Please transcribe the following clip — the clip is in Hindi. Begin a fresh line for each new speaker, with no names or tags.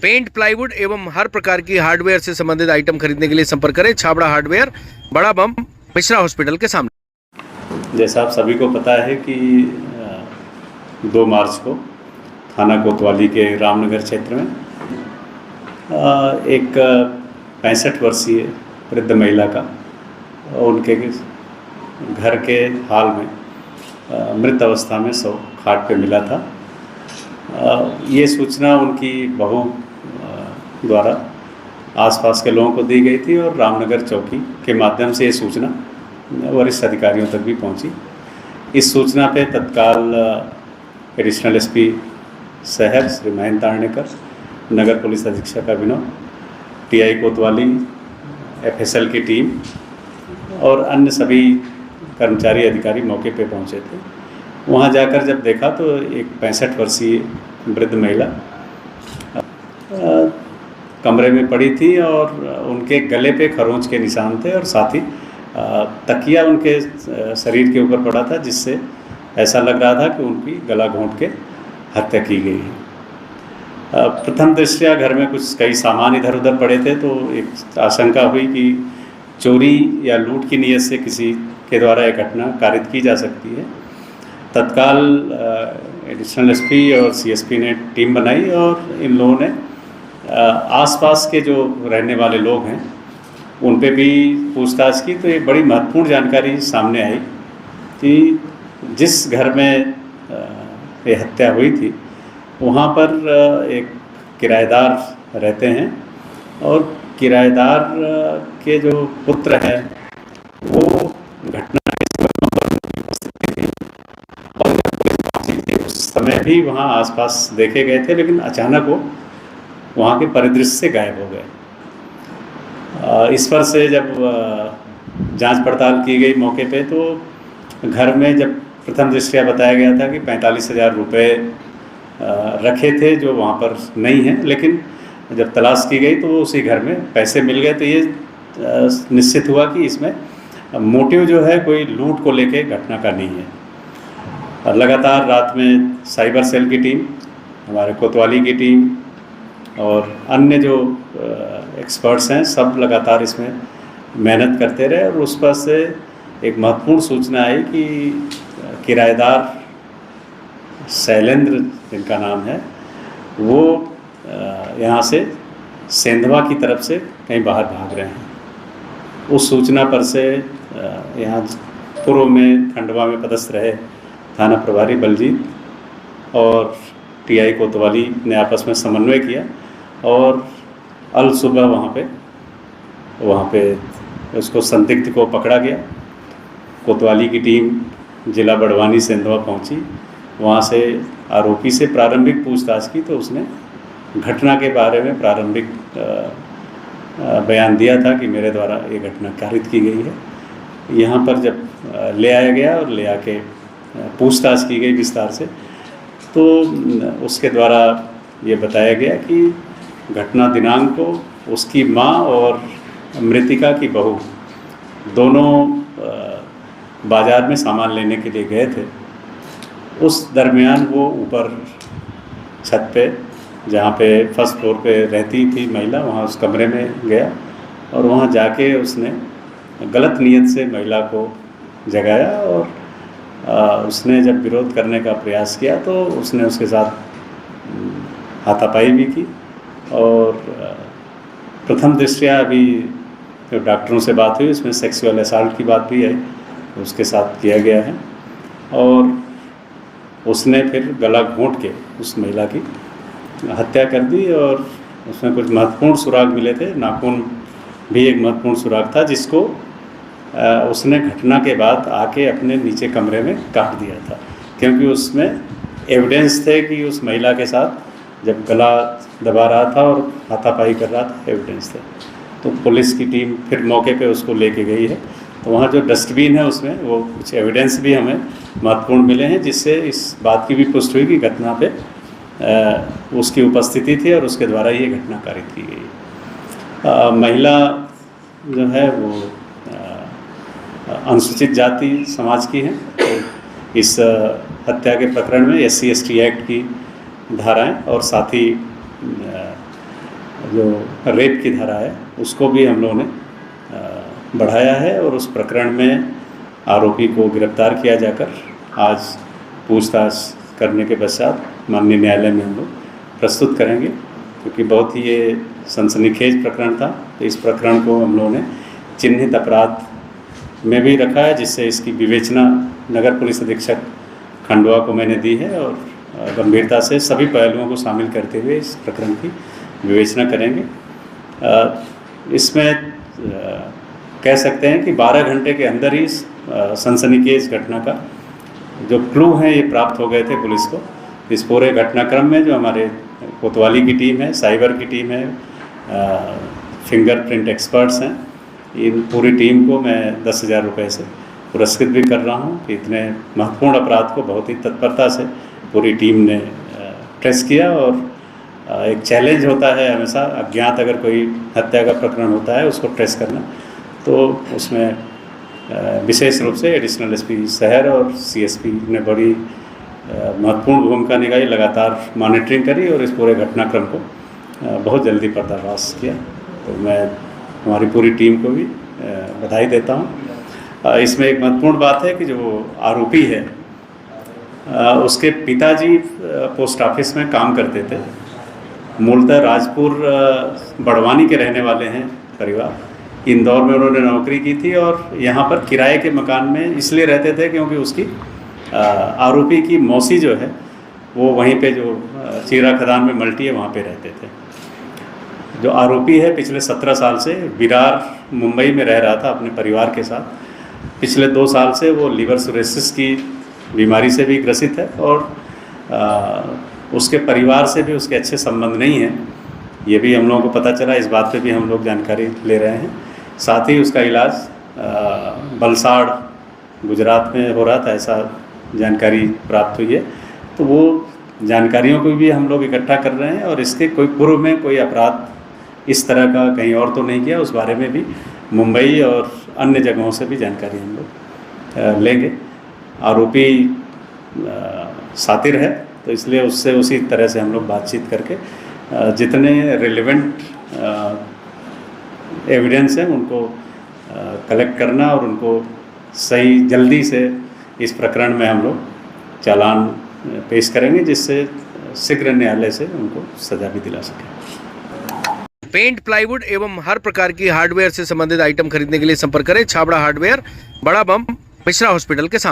पेंट, प्लाईवुड एवं हर प्रकार की हार्डवेयर से संबंधित आइटम खरीदने के लिए संपर्क करें छाबड़ा हार्डवेयर, बड़ा बम, मिश्रा हॉस्पिटल के सामने।
जैसा आप सभी को पता है कि 2 मार्च को थाना कोतवाली के रामनगर क्षेत्र में एक 65 वर्षीय वृद्ध महिला का उनके घर के हाल में मृत अवस्था में शव खाट पे मिला था। ये सूचना उनकी बहू द्वारा आसपास के लोगों को दी गई थी और रामनगर चौकी के माध्यम से ये सूचना वरिष्ठ अधिकारियों तक भी पहुंची। इस सूचना पे तत्काल एडिशनल एसपी शहर श्री महेंद्र तारणेकर, नगर पुलिस अधीक्षक अभिनव, टीआई कोतवाली, एफएसएल की टीम और अन्य सभी कर्मचारी अधिकारी मौके पे पहुंचे थे। वहां जाकर जब देखा तो एक 65 वर्षीय वृद्ध महिला कमरे में पड़ी थी और उनके गले पे खरोंच के निशान थे और साथ ही तकिया उनके शरीर के ऊपर पड़ा था, जिससे ऐसा लग रहा था कि उनकी गला घोंट के हत्या की गई है। प्रथम दृष्टया घर में कुछ कई सामान इधर उधर पड़े थे, तो एक आशंका हुई कि चोरी या लूट की नीयत से किसी के द्वारा यह घटना कारित की जा सकती है। तत्काल एडिशनल एसपी और सीएसपी ने टीम बनाई और इन लोगों ने आसपास के जो रहने वाले लोग हैं उन पे भी पूछताछ की। तो एक बड़ी महत्वपूर्ण जानकारी सामने आई कि जिस घर में ये हत्या हुई थी वहाँ पर एक किराएदार रहते हैं और किराएदार के जो पुत्र हैं वो घटना के समय पर उपस्थित थे और पुलिस पहुंची थी उस समय भी वहाँ आसपास देखे गए थे, लेकिन अचानक वो वहाँ के परिदृश्य से गायब हो गए। इस पर से जब जांच पड़ताल की गई मौके पे, तो घर में जब प्रथम दृष्टया बताया गया था कि 45,000 रुपये रखे थे जो वहाँ पर नहीं हैं, लेकिन जब तलाश की गई तो उसी घर में पैसे मिल गए। तो ये निश्चित हुआ कि इसमें मोटिव जो है कोई लूट को लेके घटना का नहीं है। और लगातार रात में साइबर सेल की टीम, हमारे कोतवाली की टीम और अन्य जो एक्सपर्ट्स हैं सब लगातार इसमें मेहनत करते रहे और उस पर से एक महत्वपूर्ण सूचना आई कि किराएदार शैलेंद्र जिनका नाम है वो यहाँ से सेंधवा की तरफ से कहीं बाहर भाग रहे हैं। उस सूचना पर से यहाँ पूर्व में खंडवा में पदस्थ रहे थाना प्रभारी बलजीत और टीआई कोतवाली ने आपस में समन्वय किया और अल सुबह वहाँ पे उसको संदिग्ध को पकड़ा गया। कोतवाली की टीम जिला बड़वानी सेंधवा पहुंची, वहाँ से आरोपी से प्रारंभिक पूछताछ की तो उसने घटना के बारे में प्रारंभिक बयान दिया था कि मेरे द्वारा ये घटना कारित की गई है। यहाँ पर जब ले आया गया और ले आके पूछताछ की गई विस्तार से, तो उसके द्वारा ये बताया गया कि घटना दिनांक को उसकी माँ और मृतिका की बहू दोनों बाज़ार में सामान लेने के लिए गए थे। उस दरमियान वो ऊपर छत पे जहाँ पे फर्स्ट फ्लोर पे रहती थी महिला, वहाँ उस कमरे में गया और वहाँ जाके उसने गलत नीयत से महिला को जगाया और उसने जब विरोध करने का प्रयास किया तो उसने उसके साथ हाथापाई भी की और प्रथम दृष्टया अभी जो डॉक्टरों से बात हुई उसमें सेक्सुअल असॉल्ट की बात भी आई, उसके साथ किया गया है और उसने फिर गला घोंट के उस महिला की हत्या कर दी और उसमें कुछ महत्वपूर्ण सुराग मिले थे। नाखून भी एक महत्वपूर्ण सुराग था जिसको उसने घटना के बाद आके अपने नीचे कमरे में काट दिया था, क्योंकि उसमें एविडेंस थे कि उस महिला के साथ जब गला दबा रहा था और हाथापाई कर रहा था, एविडेंस थे। तो पुलिस की टीम फिर मौके पे उसको लेके गई है। तो वहाँ जो डस्टबिन है उसमें वो कुछ एविडेंस भी हमें महत्वपूर्ण मिले हैं, जिससे इस बात की भी पुष्टि हुई कि घटना पे उसकी उपस्थिति थी और उसके द्वारा ये घटना कारित की गई। महिला जो है वो अनुसूचित जाति समाज की है, तो इस हत्या के प्रकरण में SC/ST एक्ट की धाराएं और साथ ही जो रेप की धारा है उसको भी हम लोगों ने बढ़ाया है और उस प्रकरण में आरोपी को गिरफ्तार किया जाकर आज पूछताछ करने के पश्चात माननीय न्यायालय में हम लोग प्रस्तुत करेंगे, क्योंकि बहुत ही ये सनसनीखेज प्रकरण था। तो इस प्रकरण को हम लोगों ने चिन्हित अपराध में भी रखा है, जिससे इसकी विवेचना नगर पुलिस अधीक्षक खंडवा को मैंने दी है और गंभीरता से सभी पहलुओं को शामिल करते हुए इस प्रकरण की विवेचना करेंगे। इसमें कह सकते हैं कि 12 घंटे के अंदर ही सनसनीखेज घटना का जो क्लू हैं ये प्राप्त हो गए थे पुलिस को। इस पूरे घटनाक्रम में जो हमारे कोतवाली की टीम है, साइबर की टीम है, फिंगरप्रिंट एक्सपर्ट्स हैं, इन पूरी टीम को मैं 10,000 रुपये से पुरस्कृत भी कर रहा हूँ कि इतने महत्वपूर्ण अपराध को बहुत ही तत्परता से पूरी टीम ने ट्रेस किया। और एक चैलेंज होता है हमेशा अज्ञात अगर कोई हत्या का प्रकरण होता है उसको ट्रेस करना, तो उसमें विशेष रूप से एडिशनल एसपी शहर और सीएसपी ने बड़ी महत्वपूर्ण भूमिका निभाई, लगातार मॉनिटरिंग करी और इस पूरे घटनाक्रम को बहुत जल्दी पर्दाफाश किया। तो मैं हमारी पूरी टीम को भी बधाई देता हूँ। इसमें एक महत्वपूर्ण बात है कि जो आरोपी है उसके पिताजी पोस्ट ऑफिस में काम करते थे, मूलतः राजपुर बड़वानी के रहने वाले हैं परिवार। इंदौर में उन्होंने नौकरी की थी और यहाँ पर किराए के मकान में इसलिए रहते थे क्योंकि उसकी आरोपी की मौसी जो है वो वहीं पे जो चीरा खदान में मल्टी है वहाँ पे रहते थे। जो आरोपी है पिछले 17 साल से विरार मुंबई में रह रहा था अपने परिवार के साथ। पिछले 2 साल से वो लीवर सिरोसिस की बीमारी से भी ग्रसित है और उसके परिवार से भी उसके अच्छे संबंध नहीं हैं, ये भी हम लोगों को पता चला। इस बात पे भी हम लोग जानकारी ले रहे हैं। साथ ही उसका इलाज वलसाड़ गुजरात में हो रहा था, ऐसा जानकारी प्राप्त हुई है। तो वो जानकारियों को भी हम लोग इकट्ठा कर रहे हैं और इसके कोई पूर्व में कोई अपराध इस तरह का कहीं और तो नहीं किया, उस बारे में भी मुंबई और अन्य जगहों से भी जानकारी हम लोग लेंगे। आरोपी सातिर है तो इसलिए उससे उसी तरह से हम लोग बातचीत करके जितने रिलेवेंट एविडेंस हैं उनको कलेक्ट करना और उनको सही जल्दी से इस प्रकरण में हम लोग चालान पेश करेंगे, जिससे शीघ्र न्यायालय से उनको सजा भी दिला सकें।
पेंट, प्लाईवुड एवं हर प्रकार की हार्डवेयर से संबंधित आइटम खरीदने के लिए संपर्क करें छाबड़ा हार्डवेयर, बड़ा बम, मिश्रा हॉस्पिटल के सामने।